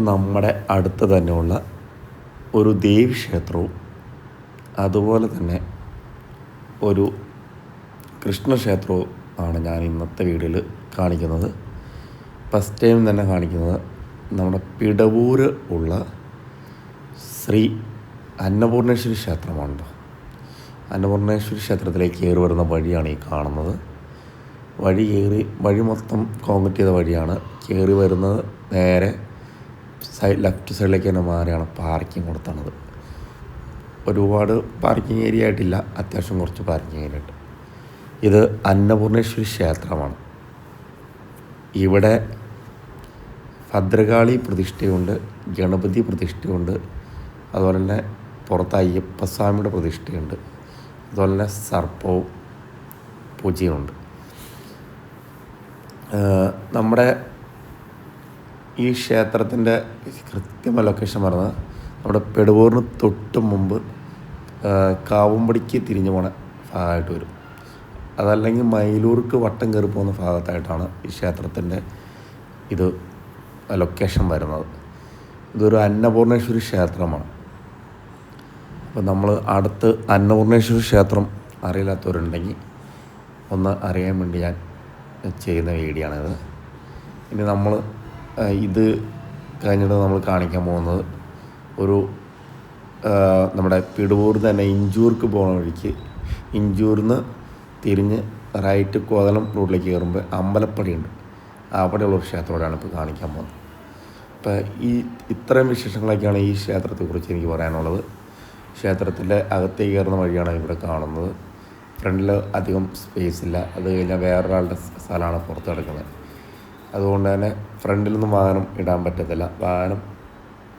നമ്മുടെ അടുത്ത് തന്നെയുള്ള ഒരു ദേവീക്ഷേത്രവും അതുപോലെ തന്നെ ഒരു കൃഷ്ണക്ഷേത്രവും ആണ് ഞാൻ ഇന്നത്തെ വീഡിയോയിൽ കാണിക്കുന്നത്. ഫസ്റ്റ് ടൈം തന്നെ കാണിക്കുന്നത് നമ്മുടെ പിടവൂർ ഉള്ള ശ്രീ അന്നപൂർണേശ്വരി ക്ഷേത്രമാണ്. അന്നപൂർണേശ്വരി ക്ഷേത്രത്തിലേക്ക് കയറി വരുന്ന വഴിയാണ് ഈ കാണുന്നത്. വഴി മൊത്തം കോൺക്രീറ്റ് ചെയ്ത വഴിയാണ്. കയറി വരുന്നത് നേരെ ലെഫ്റ്റ് സൈഡിലേക്ക് തന്നെ മാറിയാണ് പാർക്കിംഗ് കൊടുത്തത്. ഒരുപാട് പാർക്കിംഗ് ഏരിയ ആയിട്ടില്ല, അത്യാവശ്യം കുറച്ച് പാർക്കിംഗ് ഏരിയ ഉണ്ട്. ഇത് അന്നപൂർണേശ്വരി ക്ഷേത്രമാണ്. ഇവിടെ ഭദ്രകാളി പ്രതിഷ്ഠയുണ്ട്, ഗണപതി പ്രതിഷ്ഠയുണ്ട്, അതുപോലെ തന്നെ പുറത്ത് അയ്യപ്പസ്വാമിയുടെ പ്രതിഷ്ഠയുണ്ട്, അതുപോലെ തന്നെ സർപ്പവും പൂജയുണ്ട്. നമ്മുടെ ഈ ക്ഷേത്രത്തിൻ്റെ കൃത്യമായ ലൊക്കേഷൻ പറഞ്ഞത് നമ്മുടെ പെടുവൂറിന് തൊട്ട് മുമ്പ് കാവുമ്പടിക്ക് തിരിഞ്ഞു പോണ ഭാഗമായിട്ട് വരും. അതല്ലെങ്കിൽ മയിലൂർക്ക് വട്ടം കയറി പോകുന്ന ഭാഗത്തായിട്ടാണ് ഈ ക്ഷേത്രത്തിൻ്റെ ഇത് ലൊക്കേഷൻ വരുന്നത്. ഇതൊരു അന്നപൂർണേശ്വരി ക്ഷേത്രമാണ്. അപ്പോൾ നമ്മൾ അടുത്ത് അന്നപൂർണേശ്വരി ക്ഷേത്രം അറിയില്ലാത്തവരുണ്ടെങ്കിൽ ഒന്ന് അറിയാൻ വേണ്ടി ഞാൻ ചെയ്യുന്ന വീഡിയോ ആണിത്. ഇനി നമ്മൾ ഇത് കഴിഞ്ഞിട്ട് നമ്മൾ കാണിക്കാൻ പോകുന്നത് ഒരു നമ്മുടെ പിടുവൂർ തന്നെ ഇഞ്ചൂർക്ക് പോകുന്ന വഴിക്ക് ഇഞ്ചൂരിൽ നിന്ന് തിരിഞ്ഞ് റൈറ്റ് കോതലം റൂട്ടിലേക്ക് കയറുമ്പോൾ അമ്പലപ്പടിയുണ്ട്. അവിടെയുള്ളൊരു ക്ഷേത്രത്തോടെയാണ് ഇപ്പോൾ കാണിക്കാൻ പോകുന്നത്. അപ്പോൾ ഇത്രയും വിശേഷങ്ങളൊക്കെയാണ് ഈ ക്ഷേത്രത്തെക്കുറിച്ച് എനിക്ക് പറയാനുള്ളത്. ക്ഷേത്രത്തിൻ്റെ അകത്തേക്ക് കയറുന്ന വഴിയാണ് ഇവിടെ കാണുന്നത്. ഫ്രണ്ടിൽ അധികം സ്പേസ് ഇല്ല, അത് കഴിഞ്ഞാൽ വേറൊരാളുടെ സ്ഥലമാണ് പുറത്ത് കിടക്കുന്നത്. അതുകൊണ്ട് തന്നെ ഫ്രണ്ടിലൊന്നും വാഹനം ഇടാൻ പറ്റത്തില്ല. വാഹനം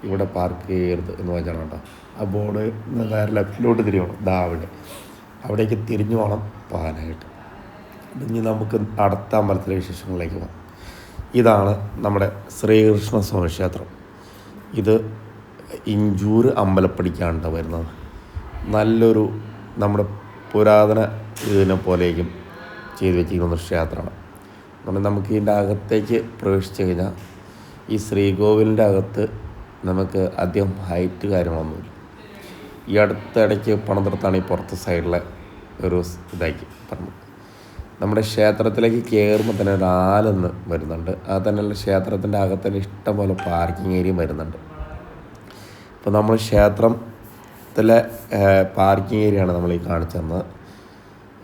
ഇവിടെ പാർക്ക് ചെയ്യരുത് എന്ന് വെച്ചാണ് കേട്ടോ. ആ ബോർഡ് നേരെ ലെഫ്റ്റിലോട്ട് തിരിയണം, അവിടേക്ക് തിരിഞ്ഞു വേണം പോകാനായിട്ട്. ഇനി നമുക്ക് അടുത്ത അമ്പലത്തിലെ വിശേഷങ്ങളിലേക്ക് പോകാം. ഇതാണ് നമ്മുടെ ശ്രീകൃഷ്ണസ്വാമി ക്ഷേത്രം. ഇത് ഇഞ്ചൂർ അമ്പലപ്പടിക്കാണ് വരുന്നത്. നല്ലൊരു നമ്മുടെ പുരാതന ഇതിനെ പോലെയും ചെയ്തു വെച്ചിരിക്കുന്ന ഒരു ക്ഷേത്രമാണ്. അതുകൊണ്ട് നമുക്ക് ഇതിൻ്റെ അകത്തേക്ക് പ്രവേശിച്ചു കഴിഞ്ഞാൽ ഈ ശ്രീകോവിലിൻ്റെ അകത്ത് നമുക്ക് അധികം ഹൈറ്റ് കാര്യങ്ങളൊന്നുമില്ല. ഈ അടുത്തിടയ്ക്ക് പണിതിടത്താണ് ഈ പുറത്തെ സൈഡിലെ ഒരു ഇതാക്കി പറഞ്ഞു. നമ്മുടെ ക്ഷേത്രത്തിലേക്ക് കയറുമ്പോൾ തന്നെ ഒരു ആലെന്ന് വരുന്നുണ്ട്. അത് തന്നെയുള്ള ക്ഷേത്രത്തിൻ്റെ അകത്തന്നെ ഇഷ്ടംപോലെ പാർക്കിംഗ് ഏരിയയും വരുന്നുണ്ട്. ഇപ്പോൾ നമ്മൾ ക്ഷേത്രത്തിലെ പാർക്കിംഗ് ഏരിയയാണ് നമ്മൾ ഈ കാണിച്ചു തന്നത്.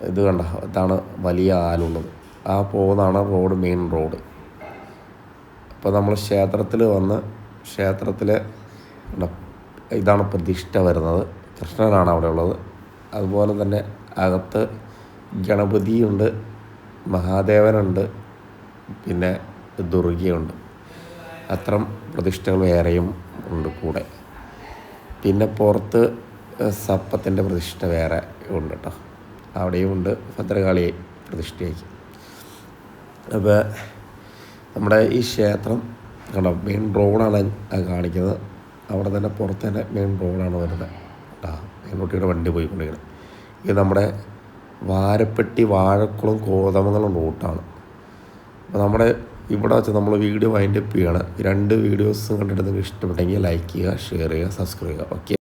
ഇത് കണ്ട, ഇതാണ് വലിയ ആലുള്ളത്. ആ പോകുന്നതാണ് റോഡ്, മെയിൻ റോഡ്. അപ്പോൾ നമ്മൾ ക്ഷേത്രത്തിൽ വന്ന് ക്ഷേത്രത്തിൽ ഇതാണ് പ്രതിഷ്ഠ വരുന്നത്. കൃഷ്ണനാണ് അവിടെ ഉള്ളത്. അതുപോലെ തന്നെ അകത്ത് ഗണപതിയുണ്ട്, മഹാദേവനുണ്ട്, പിന്നെ ദുർഗയുണ്ട്. അത്തരം പ്രതിഷ്ഠകൾ വേറെയും ഉണ്ട് കൂടെ. പിന്നെ പുറത്ത് സപ്പത്തിൻ്റെ പ്രതിഷ്ഠ വേറെ ഉണ്ട് കേട്ടോ. അവിടെയും ഉണ്ട് ഭദ്രകാളി പ്രതിഷ്ഠയ്ക്ക്. അപ്പോൾ നമ്മുടെ ഈ ക്ഷേത്രം കണ്ടോ, മെയിൻ റോഡാണ് കാണിക്കുന്നത്. അവിടെ തന്നെ പുറത്ത് തന്നെ മെയിൻ റോഡാണ് വരുന്നത് കേട്ടോ. മെയിൻറോട്ടിയുടെ വണ്ടി പോയിക്കൊണ്ടിരിക്കുന്നത്. ഇത് നമ്മുടെ വാരപ്പെട്ടി, വാഴക്കുളം, കോതമംഗലം റൂട്ടാണ്. അപ്പോൾ നമ്മുടെ ഇവിടെ വെച്ച് നമ്മൾ വീഡിയോ വൈൻഡപ്പ് ചെയ്യുകയാണ്. 2 വീഡിയോസും കണ്ടിട്ട് നിങ്ങൾക്ക് ഇഷ്ടപ്പെട്ടെങ്കിൽ ലൈക്ക് ചെയ്യുക, ഷെയർ ചെയ്യുക, സബ്സ്ക്രൈബ് ചെയ്യുക. ഓക്കെ.